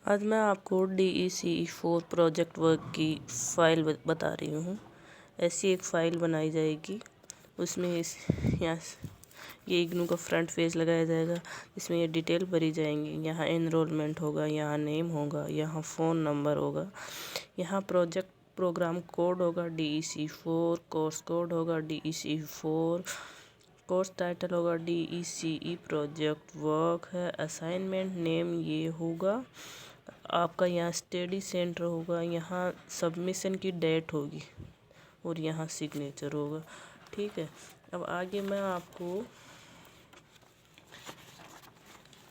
आज मैं आपको DECE4 प्रोजेक्ट वर्क की फ़ाइल बता रही हूँ। ऐसी एक फ़ाइल बनाई जाएगी। उसमें यहाँ ये इग्नू का फ्रंट पेज लगाया जाएगा। इसमें ये डिटेल भरी जाएंगी। यहाँ एनरोलमेंट होगा, यहाँ नेम होगा, यहाँ फ़ोन नंबर होगा, यहाँ प्रोजेक्ट प्रोग्राम कोड होगा DECE4, कोर्स कोड होगा DECE4, कोर्स टाइटल होगा DECE प्रोजेक्ट वर्क है। असाइनमेंट नेम ये होगा। आपका यहाँ स्टडी सेंटर होगा, यहाँ सबमिशन की डेट होगी और यहाँ सिग्नेचर होगा। ठीक है, अब आगे मैं आपको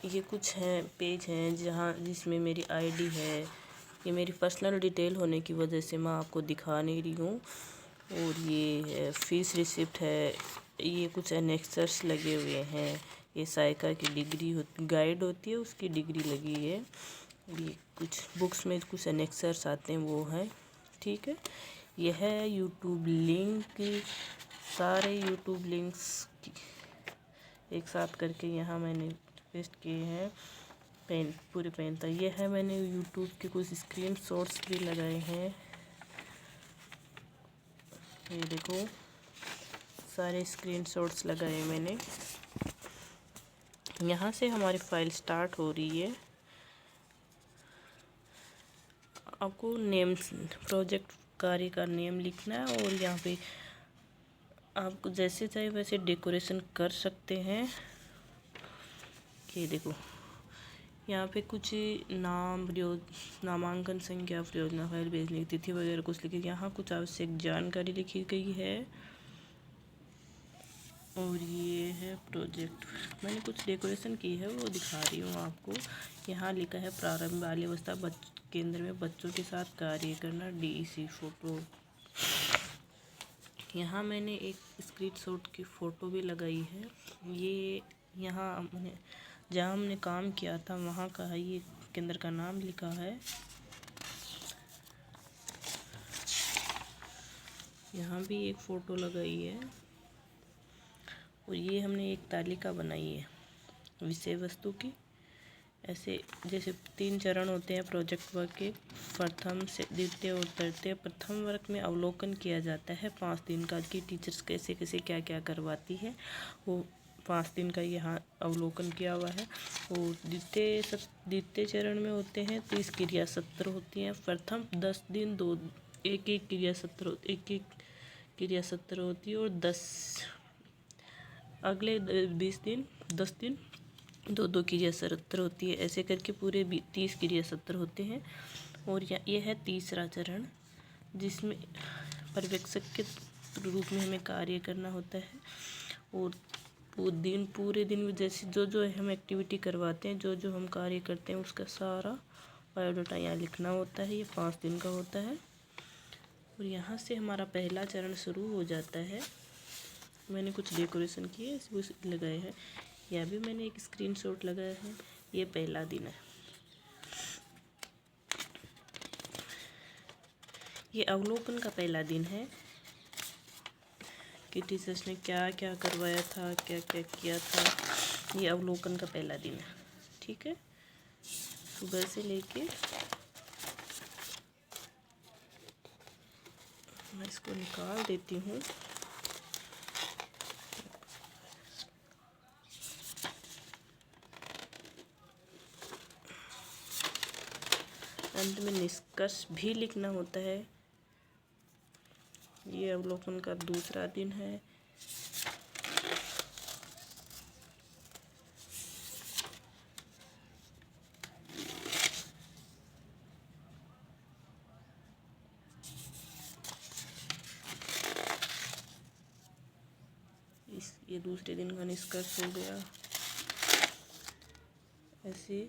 ये कुछ हैं पेज हैं जहाँ जिसमें मेरी आईडी है। ये मेरी पर्सनल डिटेल होने की वजह से मैं आपको दिखा नहीं रही हूँ। और ये है फीस रिसिप्ट है। ये कुछ एनेक्सर्स लगे हुए हैं। ये साइका की डिग्री गाइड होती है, उसकी डिग्री लगी है। ये कुछ बुक्स में कुछ एनेक्सर्स आते हैं, वो है। ठीक है, यह है यूट्यूब लिंक। सारे यूट्यूब लिंक्स एक साथ करके यहाँ मैंने पेस्ट किए हैं। पूरे पेन था। ये है, मैंने यूट्यूब के कुछ स्क्रीनशॉट्स भी लगाए हैं। ये देखो, सारे स्क्रीनशॉट्स लगाए मैंने। यहाँ से हमारी फाइल स्टार्ट हो रही है। आपको नेम प्रोजेक्ट कार्य का नेम लिखना है और यहाँ पे आपको जैसे चाहे वैसे डेकोरेशन कर सकते हैं। ये देखो, यहाँ पे कुछ नाम, नामांकन संख्या, परियोजना फाइल भेजने की तिथि वगैरह कुछ लिखी। यहाँ कुछ आवश्यक जानकारी लिखी गई है। और ये है प्रोजेक्ट, मैंने कुछ डेकोरेशन की है वो दिखा रही हूँ आपको। यहाँ लिखा है प्रारंभ बाल्यावस्था केंद्र में बच्चों के साथ कार्य करना DECE4। यहाँ मैंने एक स्क्रीनशॉट की फ़ोटो भी लगाई है। ये यहाँ जहाँ हमने काम किया था वहाँ का है। ये केंद्र का नाम लिखा है। यहाँ भी एक फ़ोटो लगाई है। और ये हमने एक तालिका बनाई है विषय वस्तु की। ऐसे जैसे 3 चरण होते हैं प्रोजेक्ट वर्क के, प्रथम से द्वितीय और तृतीय। प्रथम वर्ग में अवलोकन किया जाता है 5 दिन का कि टीचर्स कैसे कैसे क्या क्या करवाती है। वो 5 दिन का यहाँ अवलोकन किया हुआ है। और द्वितीय चरण में होते हैं 30 क्रिया सत्र होती हैं। प्रथम 10 दिन एक एक क्रिया सत्र होती है। और अगले 20 दिन 10 दिन 2 क्रिया सत्र होती है। ऐसे करके पूरे 30 क्रिया सत्र होते हैं। और यह है तीसरा चरण, जिसमें पर्यवेक्षक के रूप में हमें कार्य करना होता है। और पूरे दिन में जैसे जो हम एक्टिविटी करवाते हैं, जो हम कार्य करते हैं, उसका सारा बायोडाटा यहाँ लिखना होता है। ये 5 दिन का होता है। और यहाँ से हमारा पहला चरण शुरू हो जाता है। मैंने कुछ डेकोरेशन किए वो लगाए हैं। यह भी मैंने एक स्क्रीनशॉट लगाया है। ये पहला दिन है। ये अवलोकन का पहला दिन है कि टीचर्स ने क्या क्या करवाया था, क्या क्या किया था। ये अवलोकन का पहला दिन है। ठीक है, सुबह से लेके मैं इसको निकाल देती हूँ। अंत में निष्कर्ष भी लिखना होता है। ये अवलोकन का दूसरा दिन है। ये दूसरे दिन का निष्कर्ष हो गया। ऐसे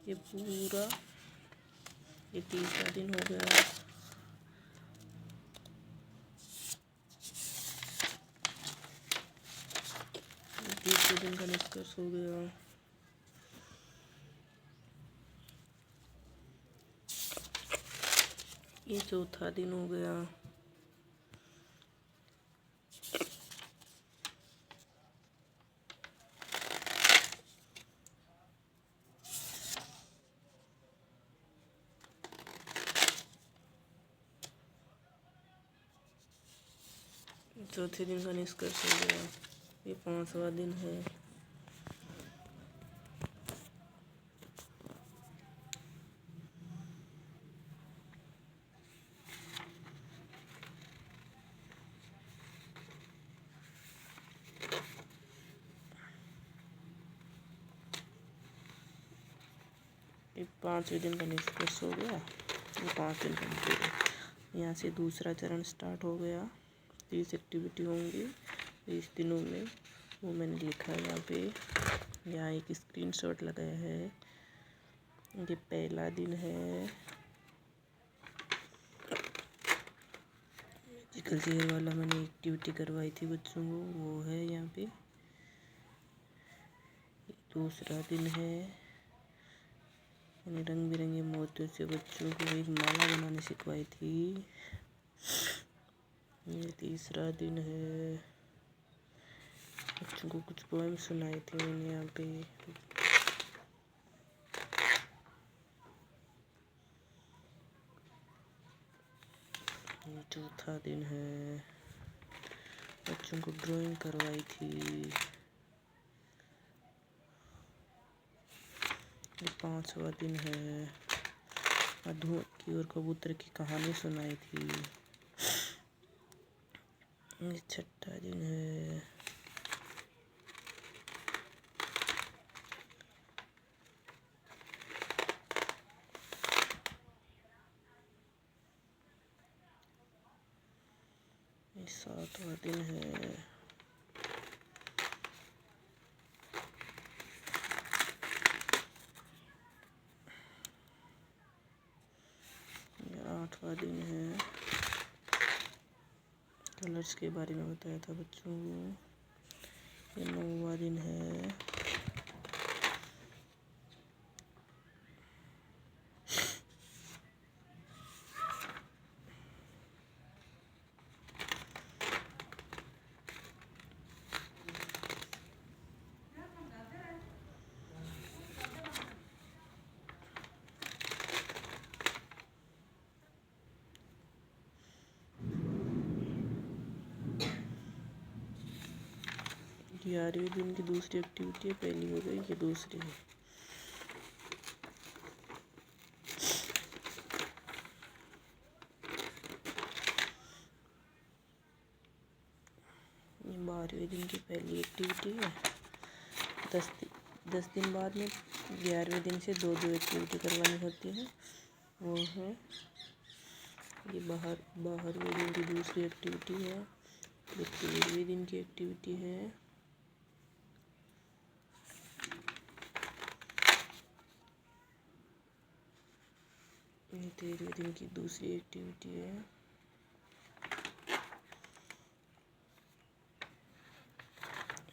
ये पूरा ये तीसरा दिन हो गया। तीसरे दिन का निष्कर्ष हो गया। ये चौथा दिन हो गया। चौथे दिन का निष्कर्ष हो गया। ये 5वां दिन है। ये 5वें दिन का निष्कर्ष हो गया। ये 5 दिन कंप्लीट है। यहाँ से दूसरा चरण स्टार्ट हो गया। 30 एक्टिविटी होंगी 30 दिनों में, वो मैंने लिखा है यहाँ पे। यहाँ एक स्क्रीनशॉट लगाया है। ये पहला दिन है। म्यूजिकल चेयर वाला मैंने एक्टिविटी करवाई थी बच्चों को, वो है यहाँ पे। दूसरा दिन है। मैंने रंग बिरंगे मोतियों से बच्चों को एक माला बनाने सिखवाई थी। ये तीसरा दिन है। बच्चों को कुछ पोएम सुनाई थी मैंने यहाँ पे। ये चौथा दिन है। बच्चों को ड्राइंग करवाई थी। ये 5वां दिन है। मधु की और कबूतर की कहानी सुनाई थी। ये 6ठा दिन है। ये 7वां दिन है। ये 8वां दिन है। कलर्स के बारे में बताया था बच्चों को। ये 9वां दिन है। ये 8वें दिन की दूसरी एक्टिविटी है। पहली हो गई, ये दूसरी है। ये 12वें दिन की पहली एक्टिविटी है। 10 दिन बाद में 11वें दिन से 2-2 एक्टिविटी करवानी होती है। वो है ये 12वें दिन की दूसरी एक्टिविटी है। ये 13वें दिन की एक्टिविटी है। ये 13वें दिन की दूसरी एक्टिविटी है।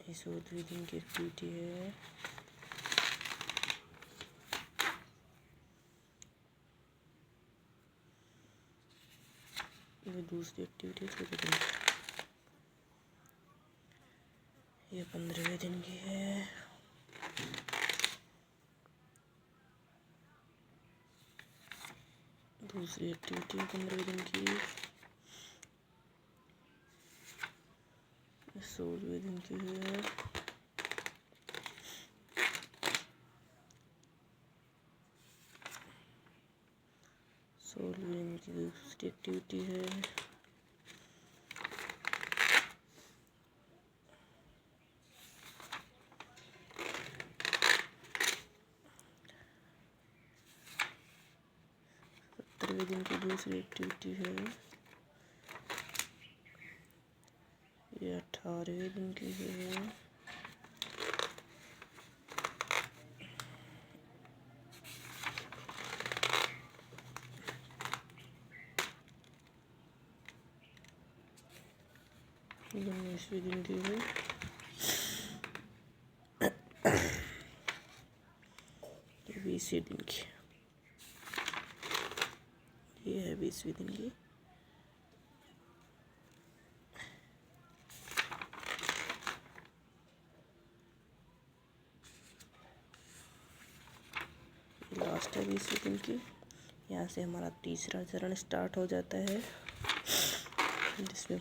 ये 14वें दिन की एक्टिविटी है। ये दूसरी एक्टिविटी है 14वें दिन की। ये 15वें दिन की है। दूसरी एक्टिविटी है 15वें दिन की। 16वें दिन की है। दिन की दूसरी एक्टिविटी है। दिन की दूसरी एक्टिविटी है। ये 18वें दिन की है। ये 19वें दिन की है। ये 20वें दिन की। ये है 20वें दिन की। लास्ट है 20वें दिन की। यहाँ से हमारा तीसरा चरण स्टार्ट हो जाता है, जिसमें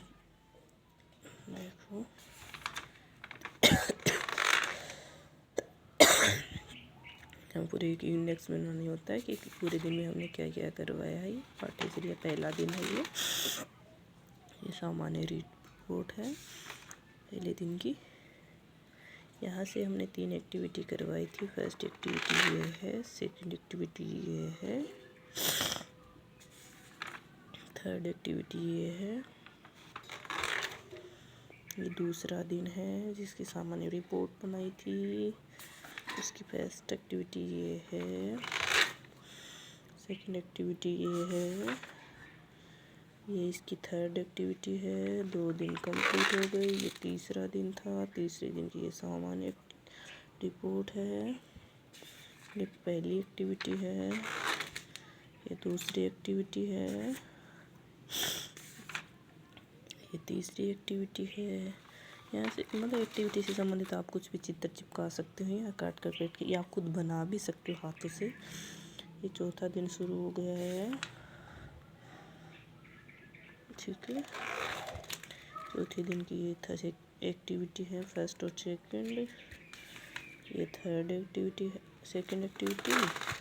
देखो हम पूरे एक इंडेक्स बनानी होता है कि पूरे दिन में हमने क्या क्या करवाया है। ये पार्ट इसलिए पहला दिन है ये सामान्य रिपोर्ट है पहले दिन की। यहाँ से हमने 3 एक्टिविटी करवाई थी। फर्स्ट एक्टिविटी ये है, सेकंड एक्टिविटी ये है, थर्ड एक्टिविटी ये है। ये दूसरा दिन है जिसकी सामान्य रिपोर्ट बनाई थी। इसकी फर्स्ट एक्टिविटी ये है, सेकंड एक्टिविटी ये है, ये इसकी थर्ड एक्टिविटी है। 2 दिन कंप्लीट हो गई। ये तीसरा दिन था। तीसरे दिन की ये सामान्य रिपोर्ट है। ये पहली एक्टिविटी है, ये दूसरी एक्टिविटी है, ये तीसरी एक्टिविटी है। यहाँ से मतलब एक्टिविटी से संबंधित आप कुछ भी चित्र चिपका सकते हो या काट कर पेट के, या आप खुद बना भी सकते हो हाथों से। ये चौथा दिन शुरू हो गया है, ठीक है। चौथे दिन की ये था एक्टिविटी है, फर्स्ट और सेकंड। ये थर्ड एक्टिविटी है, सेकंड एक्टिविटी,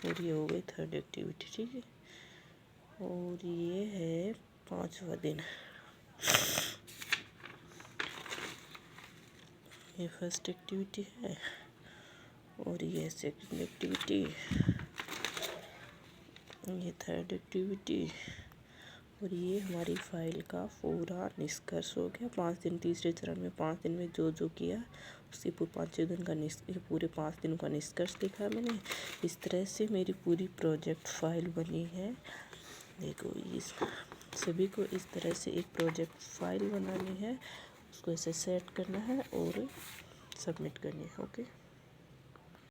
और ये हो गई थर्ड एक्टिविटी, ठीक है। और ये है 5वां दिन। ये फर्स्ट एक्टिविटी है और ये सेकंड एक्टिविटी, ये थर्ड एक्टिविटी, और ये हमारी फाइल का पूरा निष्कर्ष हो गया। 5 दिन तीसरे चरण में 5 दिन में जो जो किया उसके पूरे 5 दिन का पूरे 5 दिनों का निष्कर्ष लिखा मैंने। इस तरह से मेरी पूरी प्रोजेक्ट फाइल बनी है। देखो इस सभी को इस तरह से एक प्रोजेक्ट फाइल बनानी है, उसको ऐसे सेट करना है और सबमिट करनी है। ओके।